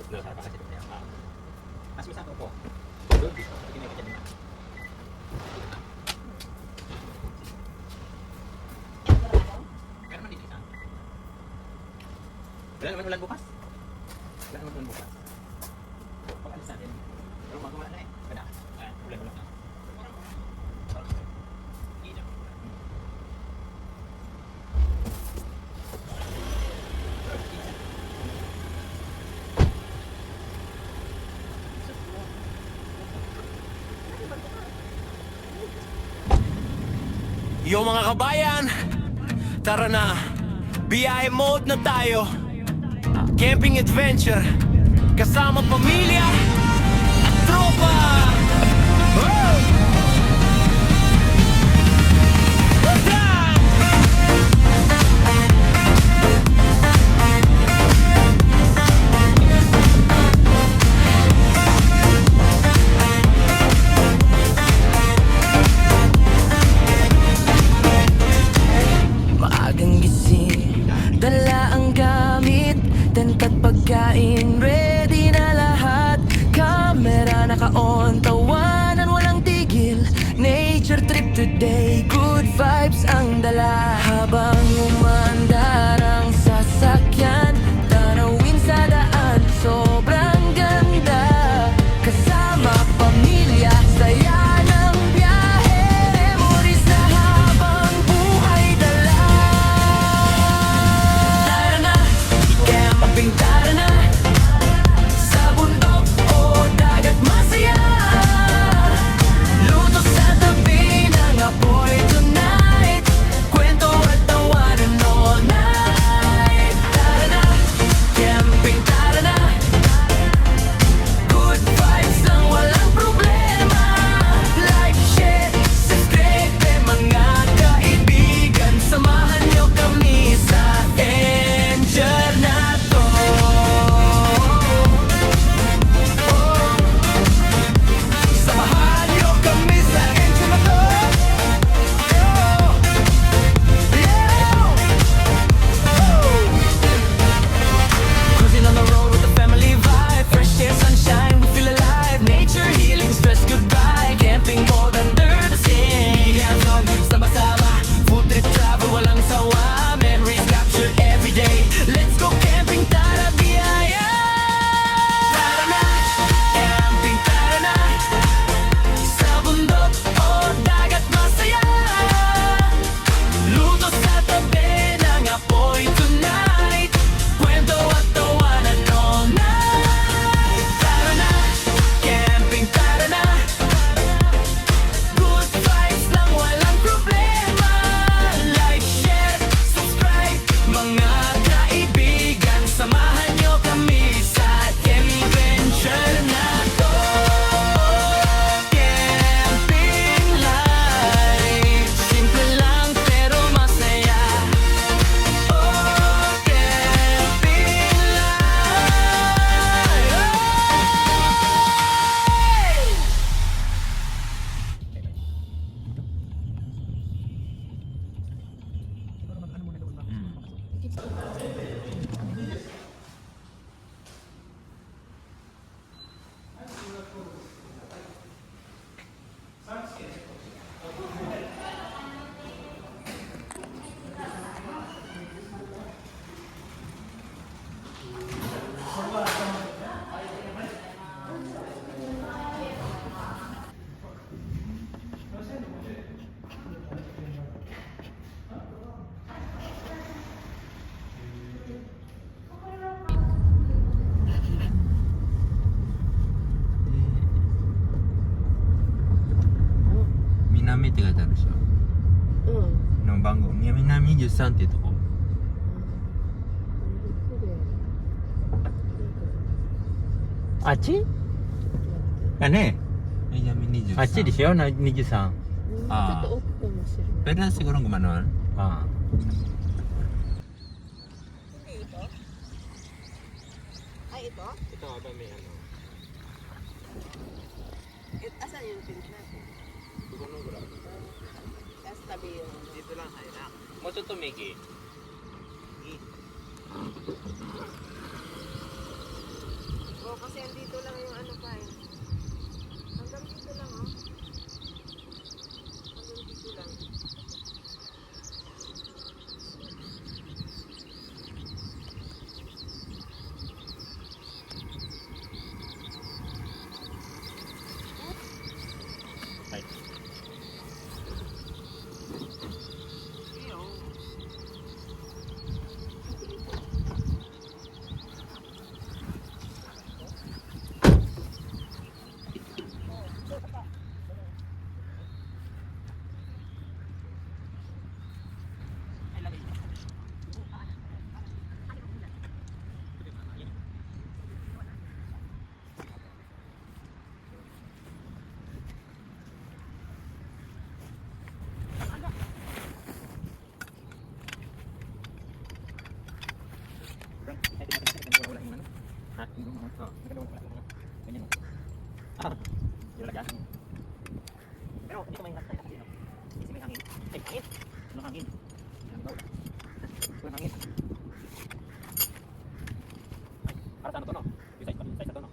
Doon, sa kasi niya. Mas masako po. Doon, kinay ka dyan. Pero man dito isa. Wala naman ulan bukas. Wala naman ulan bukas. Pag-alis natin. Pero magawa na eh. Kada. Ulan na. Yo mga kabayan, tara na, biyahe mode na tayo. Camping adventure, kasama pamilya at tropa. Woo! Maagang gising, dala ang gamit, tent at pagkain, ready na lahat. Camera naka-on, tawanan walang tigil. Nature trip today, good vibes ang dala. Habang umandar ang sasakyan, tanawin sa daan, sobrang ganda. Kasama pamilya, saya ng biyahe, memories na habang buhay dala. Tara na, camping tara na, sa bundok o dagat masaya. Luto sa tabi ng apoy tonight, kwento at tawanan all night. Tara na, camping tara na, good vibes lang walang problema. Like, share, subscribe, mga kaibigan, samahan niyo kami sa adventure na to. Samahan niyo kami sa adventure na to. Cruising on the road with the family vibe, fresh air, sunshine, we feel alive. Nature healing, stress goodbye. Camping mode under the sea. Hands on, sama-sama, food trip travel, walang sawa. Memories captured every day. Let's go camping, tara biyaya. Tara na, camping tara na, sa bundok o dagat masaya. Luto sa tabi ng apoy tonight, kwento at tawanan all night. Tara na, camping tara na, good vibes lang walang problema. Like, share, subscribe, mga kaibigan, samahan niyo kami sa adventure na to. Camping life, simple lang pero masaya. Oh, camping life. Minami って書いてあるでしょ。の番号、南23っていうとこ。あっちだね。南23。あっちでしょ、23。ああ。Pwede na siguro gumanon. Ah. Ay, ito? Ito ba may ano? Asan yung tent natin? Siguro gura. Tapos tabi yung... Dito lang tayo na. Mo to tumigi. kasi andito lang yung ano pa eh. Hanggang dito lang oh. Hanggang dito lang. Pero dito may hangin tayo. Kasi may hangin. Hangin. Ano hangin? Hangin. Para sa ano to no? Yung size na to no?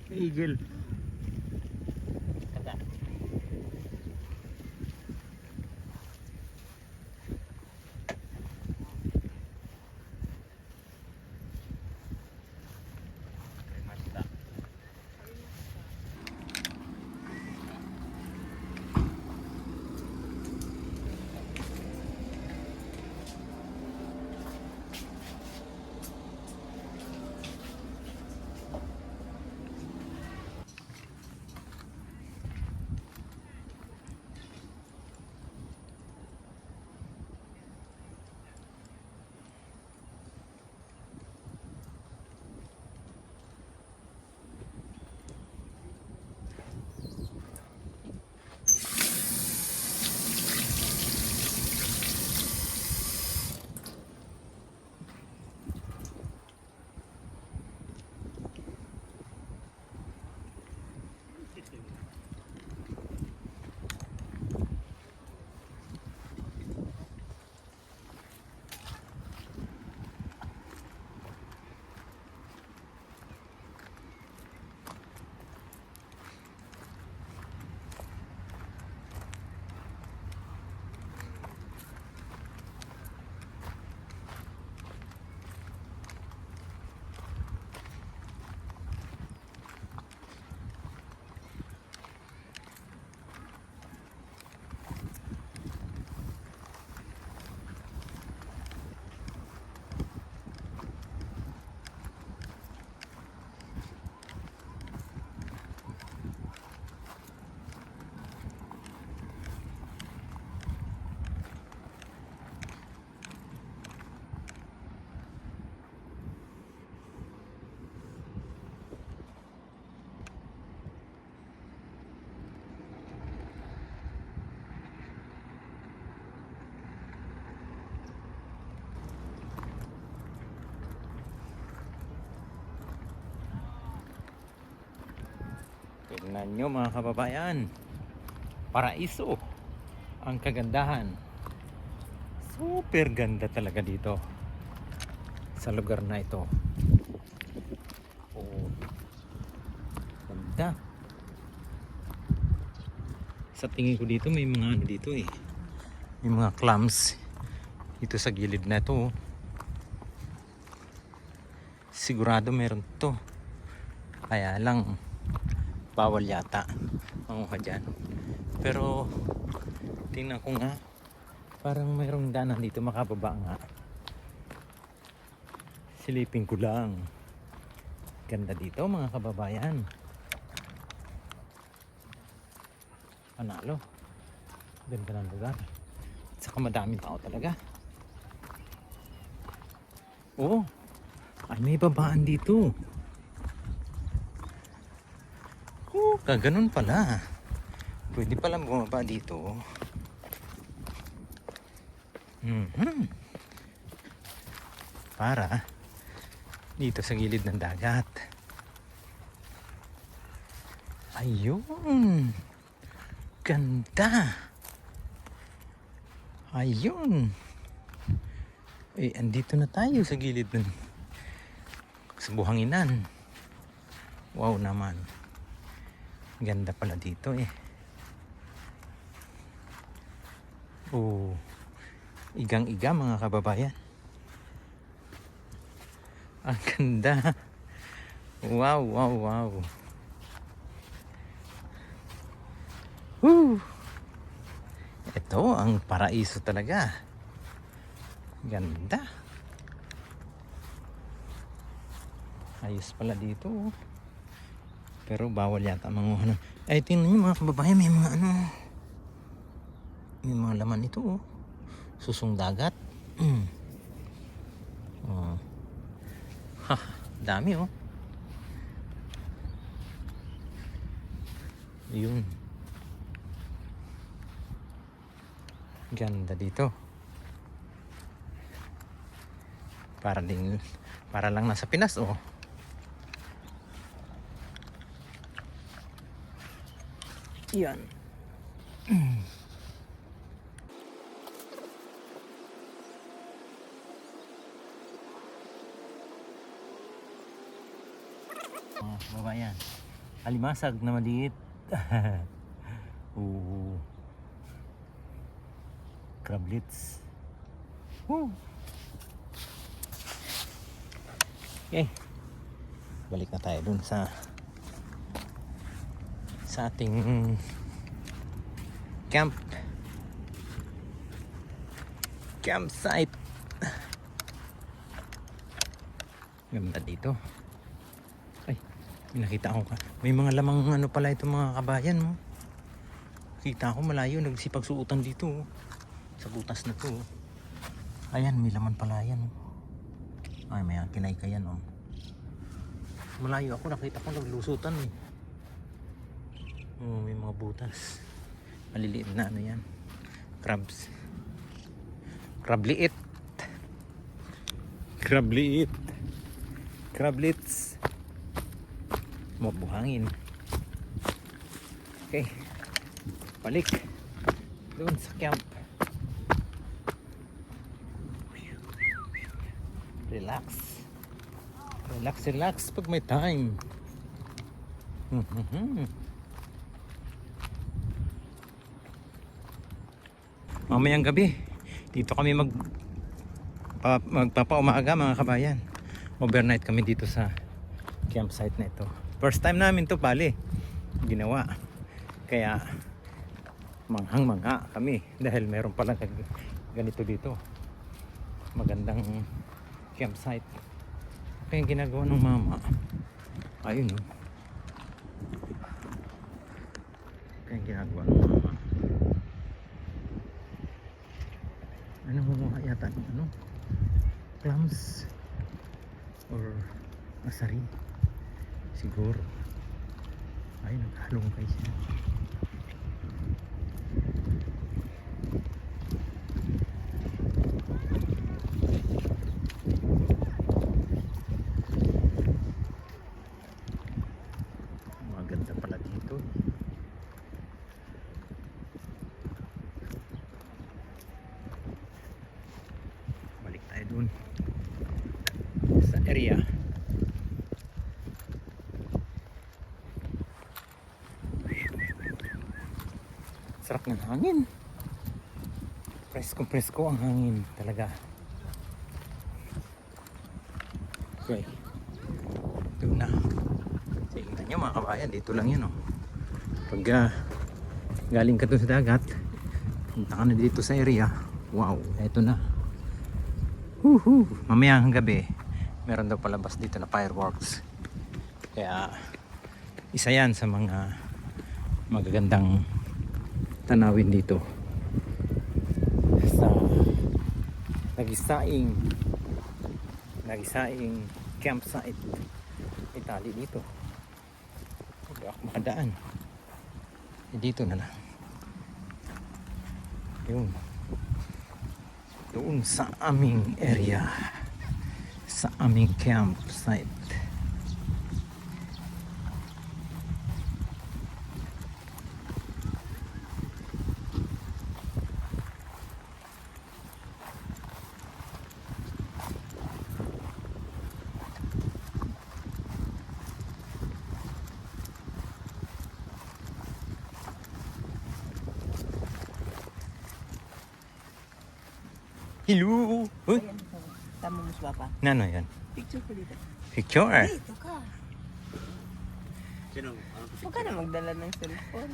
Eagle. Kada. Mata. Tingnan nyo mga kababayan, paraiso ang kagandahan. Super ganda talaga dito sa lugar na ito. Oh, ganda. Sa tingin ko dito may mga ano dito eh, may mga clams dito sa gilid na ito. Sigurado meron to, kaya lang bawal yata manguha dyan. Pero tingnan ko nga, parang mayroong daanan dito makababa nga. Silipin ko lang. Ganda dito mga kababayan. Panalo. Ganda ng lugar. At saka madaming tao talaga. Oo, ay may babaan dito. Ganun pala. Pwede pala bumaba dito. Para dito sa gilid ng dagat. Ayun. Ganda. Ayun. Eh, andito na tayo sa gilid ng sa buhanginan. Wow naman. Ganda pala dito eh. Oh, igang-iga mga kababayan. Ang ganda. Wow, wow, wow. Woo! Ito ang paraiso talaga. Ganda. Ayos pala dito. Pero bawal yata manguha ng... Ay, tingnan nyo mga kababayan, may mga ano, may mga laman ito oh. Susong dagat. Oh. Ha, dami oh. Yun. Ganda dito. Para lang nasa Pinas oh. Yan. Mga kababayan, alimasag na maliit. Crablets. Okay. Balik na tayo dun sa ating campsite. Ganda dito. Ay, may nakita ko ka. May mga lamang ano pala ito mga kabayan mo. Kita ko malayo nagsipagsuutan dito. Sa butas na to. Ayan, may laman pala yan. Ay, may kinaykayan oh. Malayo ako, nakita ko naglusutan eh. Oh, may mga butas. Maliliit na ano yan. Crabs. Crabliit. Crabliit. Crablets. Mabuhangin. Okay. Balik. Doon sa camp. Relax. Relax pag may time. Mamayang gabi dito kami magpapaumaga mga kabayan. Overnight kami dito sa campsite na ito. First time namin to pali ginawa. Kaya manghang-mangha kami dahil meron pala ganito dito. Magandang campsite. Kaya ginagawa ng mama. Ayun oh. Kaya ginagawa ng mama. Ano mo yata ng ano? Clams or asari siguro. Ay, naghalong kayo siya. Maganda pala dito. Balik tayo dun sa area. Sarap ng hangin. Presko ang hangin talaga. Okay. Doon na. Tingnan nyo mga kabayan, dito lang yan oh. Pag galing ka doon sa dagat, punta ka na dito sa area. Wow, eto na. Mamayang gabi, meron daw palabas dito na fireworks. Kaya isa yan sa mga magagandang tanawin dito sa nagisaing campsite. Itali dito. Hindi ako makadaan. Dito na lang. Yun. Doon sa aming area. Sa aming campsite. Hello! Uy! Tama mo sa papa. Ano yan? Picture ko dito. Picture? Ito ka. Huwag ka na magdala ng cellphone.